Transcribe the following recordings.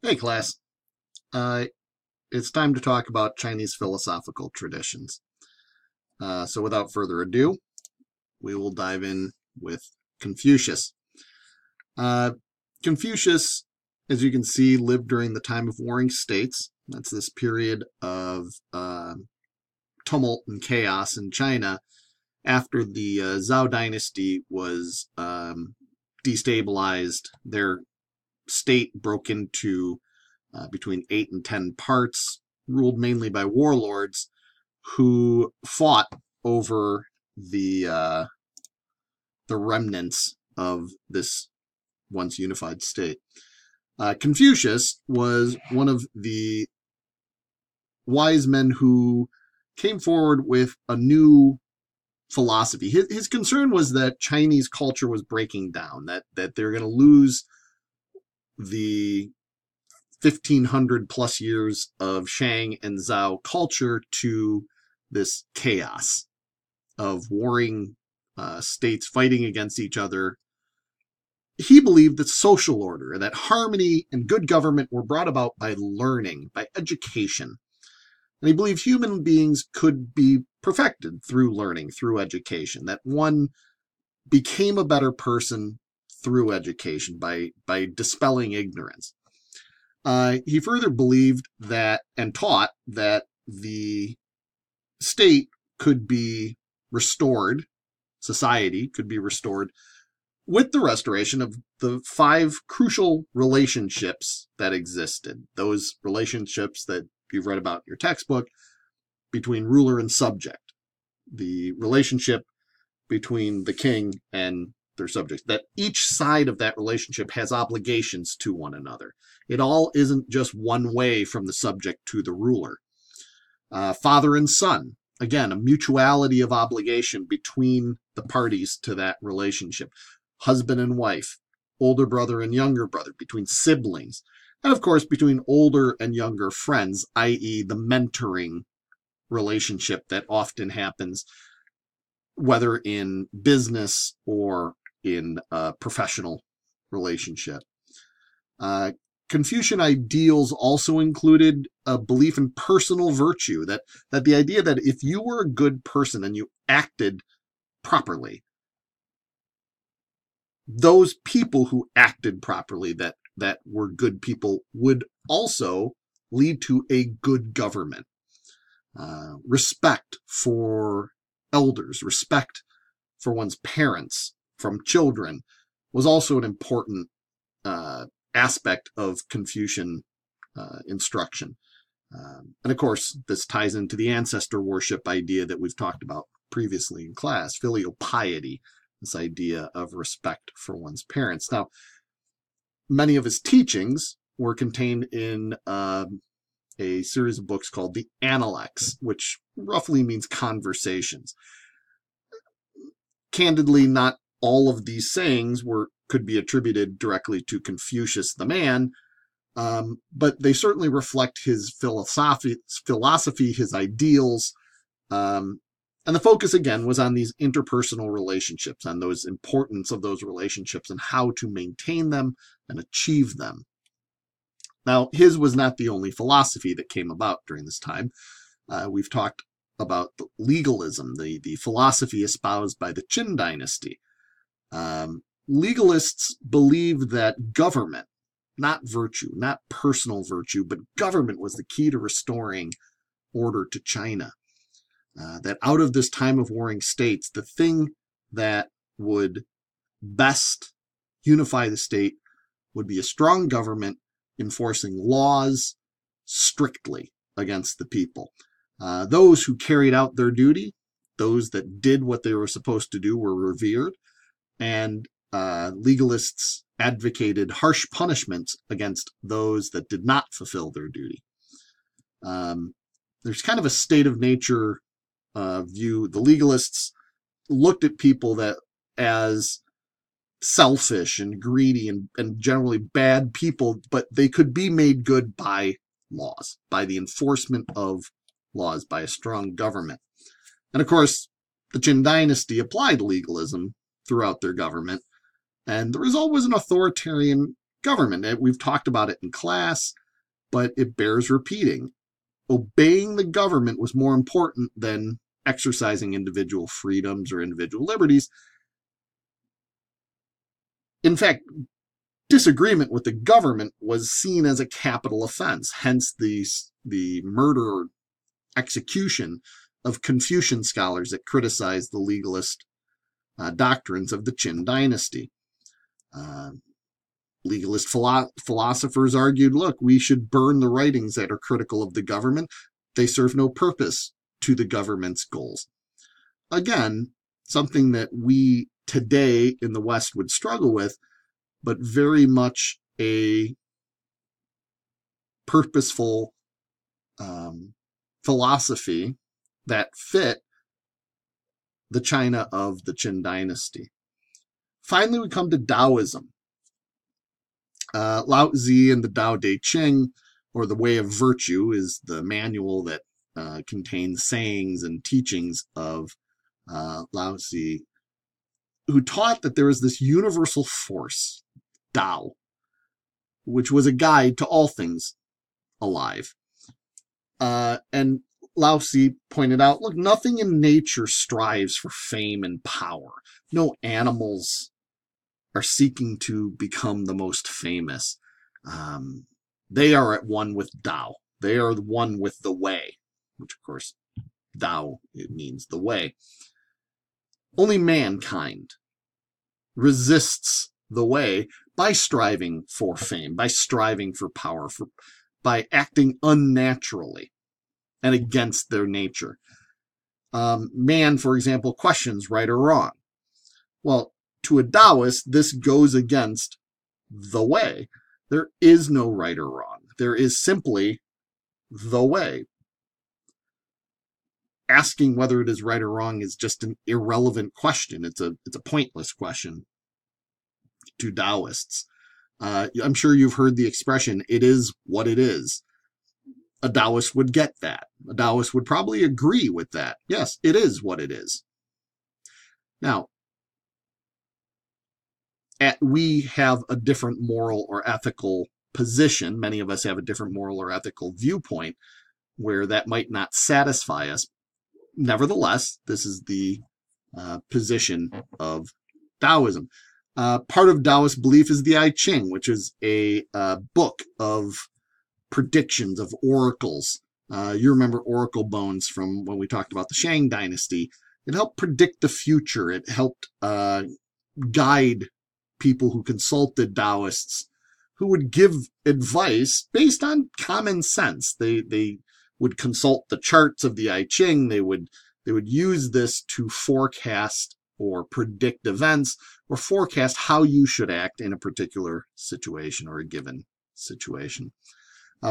Hey, class. Uh, it's time to talk about Chinese philosophical traditions. So, without further ado, we will dive in with Confucius. Uh, Confucius, as you can see, lived during the time of warring states. That's this period of tumult and chaos in China after the Zhao dynasty was destabilized. Their state broke into between 8 and 10 parts, ruled mainly by warlords who fought over the remnants of this once unified state. Confucius was one of the wise men who came forward with a new philosophy. His concern was that Chinese culture was breaking down, that they're going to lose the 1,500 plus years of Shang and Zhao culture to this chaos of warring states fighting against each other. He believed that social order, that harmony and good government were brought about by learning, by education. And he believed human beings could be perfected through learning, through education, that one became a better person through education by dispelling ignorance. He further believed that and taught that the state could be restored, society could be restored with the restoration of the 5 crucial relationships that existed. Those relationships that you've read about in your textbook between ruler and subject. The relationship between the king and their subjects, that each side of that relationship has obligations to one another. It all isn't just one way from the subject to the ruler. Father and son, again, a mutuality of obligation between the parties to that relationship. Husband and wife, older brother and younger brother, between siblings, and of course between older and younger friends, i.e. the mentoring relationship that often happens whether in business or in a professional relationship. Confucian ideals also included a belief in personal virtue, that the idea that if you were a good person and you acted properly, those people who acted properly, that were good people, would also lead to a good government. Respect for elders, respect for one's parents from children was also an important aspect of Confucian instruction. And of course, this ties into the ancestor worship idea that we've talked about previously in class, filial piety, this idea of respect for one's parents. Now, many of his teachings were contained in a series of books called the Analects, which roughly means conversations. Candidly, not all of these sayings could be attributed directly to Confucius the man, but they certainly reflect his philosophy, his ideals, and the focus again was on these interpersonal relationships, on those importance of those relationships and how to maintain them and achieve them. Now, his was not the only philosophy that came about during this time. We've talked about legalism, the philosophy espoused by the Qin dynasty. Legalists believed that government, not virtue, not personal virtue, but government was the key to restoring order to China. That out of this time of warring states, the thing that would best unify the state would be a strong government enforcing laws strictly against the people. Those who carried out their duty, those that did what they were supposed to do, were revered, and legalists advocated harsh punishments against those that did not fulfill their duty. There's kind of a state of nature view. The legalists looked at people that as selfish and greedy and generally bad people, but they could be made good by laws, by the enforcement of laws, by a strong government. And of course, the Qin dynasty applied legalism throughout their government, and the result was an authoritarian government. We've talked about it in class, but it bears repeating. Obeying the government was more important than exercising individual freedoms or individual liberties. In fact, disagreement with the government was seen as a capital offense, hence the murder or execution of Confucian scholars that criticized the legalist doctrines of the Qin dynasty. Legalist philosophers argued, look, we should burn the writings that are critical of the government. They serve no purpose to the government's goals. Again, something that we today in the West would struggle with, but very much a purposeful philosophy that fit the China of the Qin dynasty. Finally, we come to Taoism. Lao Tzu and the Tao Te Ching, or the Way of Virtue, is the manual that contains sayings and teachings of Lao Tzu, who taught that there was this universal force, Tao, which was a guide to all things alive. And Lao Tzu pointed out, look, nothing in nature strives for fame and power. No animals are seeking to become the most famous. They are at one with Tao. They are one with the way, which of course, Tao, it means the way. Only mankind resists the way by striving for fame, by striving for power, by acting unnaturally and against their nature. Man, for example, questions right or wrong. Well, to a Taoist, this goes against the way. There is no right or wrong. There is simply the way. Asking whether it is right or wrong is just an irrelevant question. It's a pointless question to Taoists. I'm sure you've heard the expression, it is what it is. A Taoist would get that. A Taoist would probably agree with that. Yes, it is what it is. Now, we have a different moral or ethical position. Many of us have a different moral or ethical viewpoint where that might not satisfy us. Nevertheless, this is the position of Taoism. Part of Daoist belief is the I Ching, which is a book of predictions, of oracles. You remember oracle bones from when we talked about the Shang dynasty. It helped predict the future. It helped guide people who consulted Taoists, who would give advice based on common sense. They would consult the charts of the I Ching. They would use this to forecast or predict events or forecast how you should act in a particular situation or a given situation.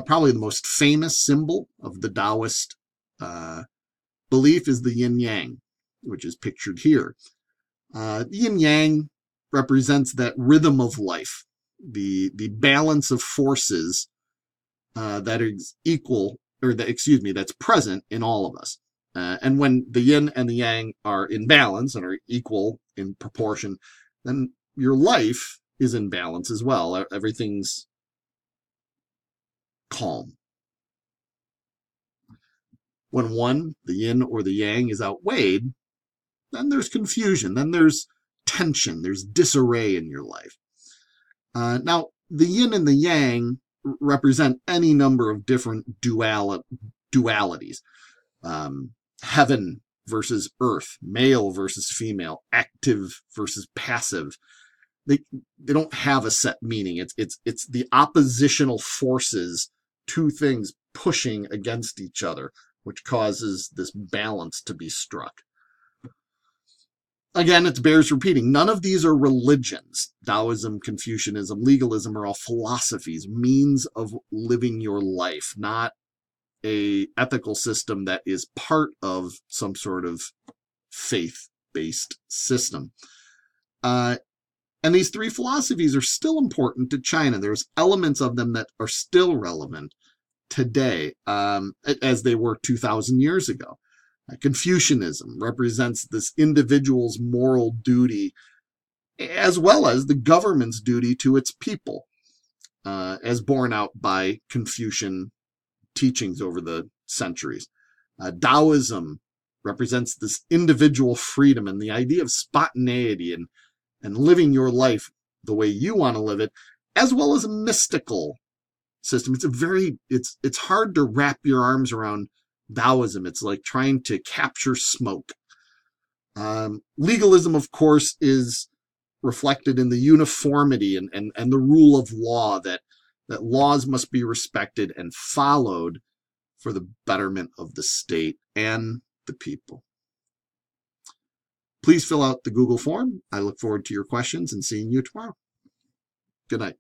Probably the most famous symbol of the Taoist belief is the yin-yang, which is pictured here. The yin-yang represents that rhythm of life, the balance of forces that is equal, or that's present in all of us. And when the yin and the yang are in balance and are equal in proportion, then your life is in balance as well. Everything's calm. When one, the yin or the yang, is outweighed, then there's confusion, then there's tension, there's disarray in your life. Now, the yin and the yang represent any number of different dualities. Heaven versus earth, male versus female, active versus passive. They don't have a set meaning. It's the oppositional forces, two things pushing against each other, which causes this balance to be struck. Again, it bears repeating. None of these are religions. Taoism, Confucianism, legalism are all philosophies, means of living your life, not a ethical system that is part of some sort of faith-based system. And these three philosophies are still important to China. There's elements of them that are still relevant today, as they were 2,000 years ago. Confucianism represents this individual's moral duty as well as the government's duty to its people. as borne out by Confucian teachings over the centuries. Daoism represents this individual freedom and the idea of spontaneity and living your life the way you want to live it, as well as a mystical system. It's hard to wrap your arms around Taoism. It's like trying to capture smoke. Legalism, of course, is reflected in the uniformity and the rule of law, that laws must be respected and followed for the betterment of the state and the people. Please fill out the Google form. I look forward to your questions and seeing you tomorrow. Good night.